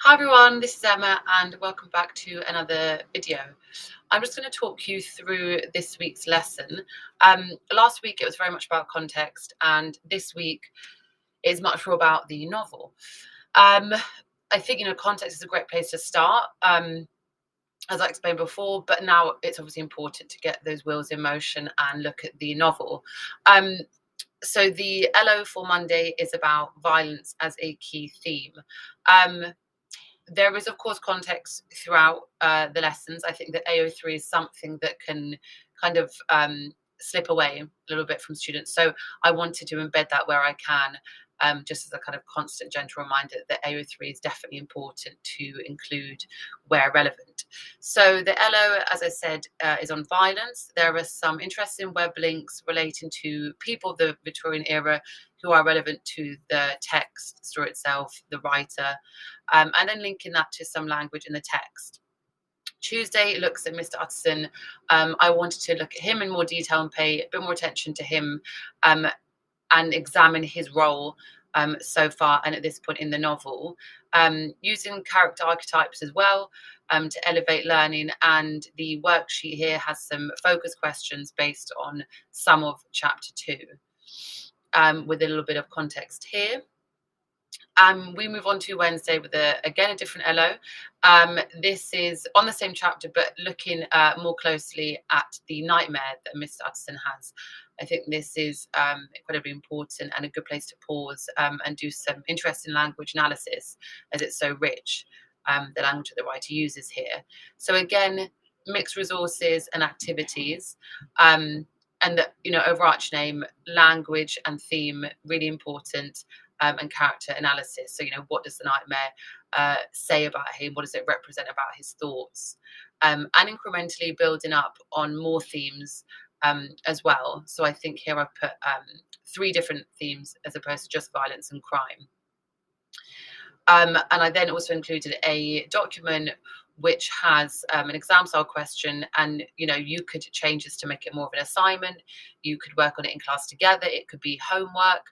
Hi everyone, this is Emma and welcome back to another video. I'm just going to talk you through this week's lesson. Last week it was very much about context and this week is much more about the novel. I think, context is a great place to start, as I explained before, but now it's obviously important to get those wheels in motion and look at the novel. So the LO for Monday is about violence as a key theme. There is, of course, context throughout the lessons. I think that AO3 is something that can kind of slip away a little bit from students. So I wanted to embed that where I can, just as a kind of constant gentle reminder that AO3 is definitely important to include where relevant. So the LO, as I said, is on violence. There are some interesting web links relating to people of the Victorian era who are relevant to the text, the story itself, the writer, and then linking that to some language in the text. Tuesday looks at Mr. Utterson. I wanted to look at him in more detail and pay a bit more attention to him and examine his role so far and at this point in the novel, using character archetypes as well to elevate learning. And the worksheet here has some focus questions based on some of chapter 2. With a little bit of context here. We move on to Wednesday with again a different LO. This is on the same chapter, but looking more closely at the nightmare that Mr. Utterson has. I think this is incredibly important and a good place to pause and do some interesting language analysis, as it's so rich, the language that the writer uses here. So again, mixed resources and activities. And the overarching aim, language and theme, really important, and character analysis. So what does the nightmare say about him? What does it represent about his thoughts? And incrementally building up on more themes as well. So I think here I've put 3 different themes as opposed to just violence and crime. And I then also included a document which has an exam style question, and you could change this to make it more of an assignment. You could work on it in class together. It could be homework.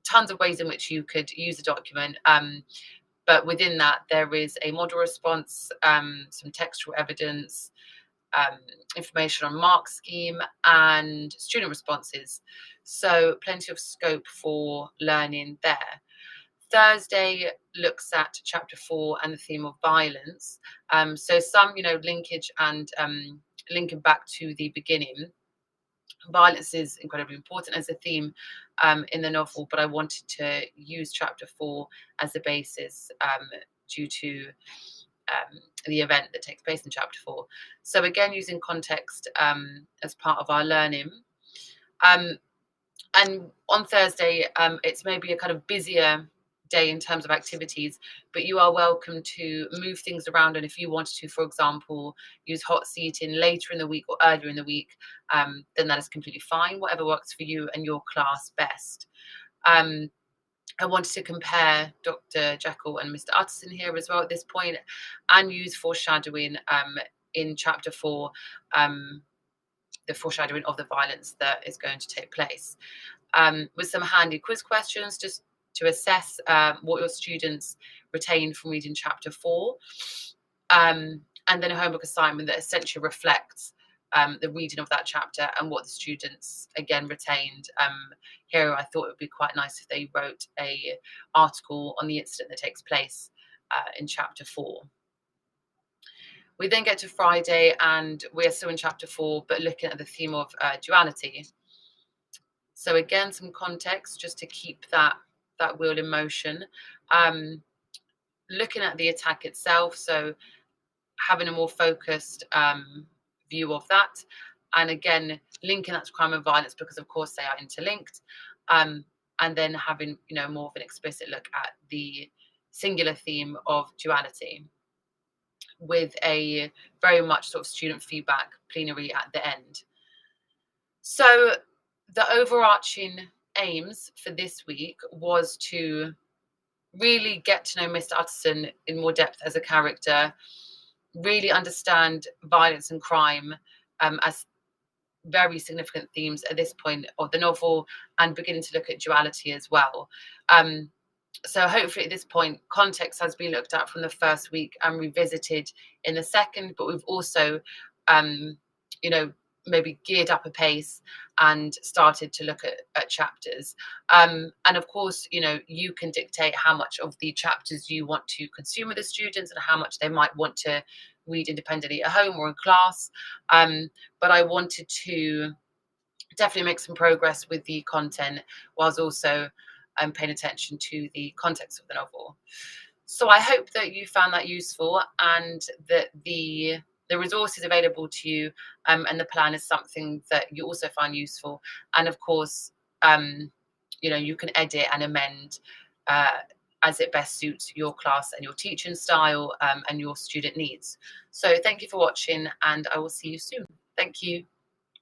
Tons of ways in which you could use a document. But within that, there is a model response, some textual evidence, information on mark scheme, and student responses. So plenty of scope for learning there. Thursday looks at chapter 4 and the theme of violence. So some, linkage and linking back to the beginning. Violence is incredibly important as a theme in the novel, but I wanted to use chapter 4 as a basis due to the event that takes place in chapter 4. So again, using context as part of our learning. And on Thursday, it's maybe a kind of busier day in terms of activities, but you are welcome to move things around, and if you wanted to, for example, use hot seating later in the week or earlier in the week, then that is completely fine, whatever works for you and your class best. I wanted to compare Dr. Jekyll and Mr. Utterson here as well at this point, and use foreshadowing in chapter 4, the foreshadowing of the violence that is going to take place, with some handy quiz questions just to assess what your students retain from reading chapter 4, and then a homework assignment that essentially reflects the reading of that chapter and what the students again retained. Here I thought it would be quite nice if they wrote a article on the incident that takes place in chapter 4. We then get to Friday and we're still in chapter 4, but looking at the theme of duality. So again, some context just to keep that wheel in motion. Looking at the attack itself, so having a more focused view of that, and again linking that to crime and violence because of course they are interlinked, and then having more of an explicit look at the singular theme of duality with a very much sort of student feedback plenary at the end. So the overarching aims for this week was to really get to know Mr. Utterson in more depth as a character, really understand violence and crime as very significant themes at this point of the novel, and beginning to look at duality as well. So hopefully at this point, context has been looked at from the first week and revisited in the second, but we've also, you know, maybe geared up a pace and started to look at chapters. And of course, you know, you can dictate how much of the chapters you want to consume with the students and how much they might want to read independently at home or in class. But I wanted to definitely make some progress with the content whilst also paying attention to the context of the novel. So I hope that you found that useful and that the resources available to you and the plan is something that you also find useful. And of course, you know, you can edit and amend as it best suits your class and your teaching style and your student needs. So thank you for watching, and I will see you soon. Thank you.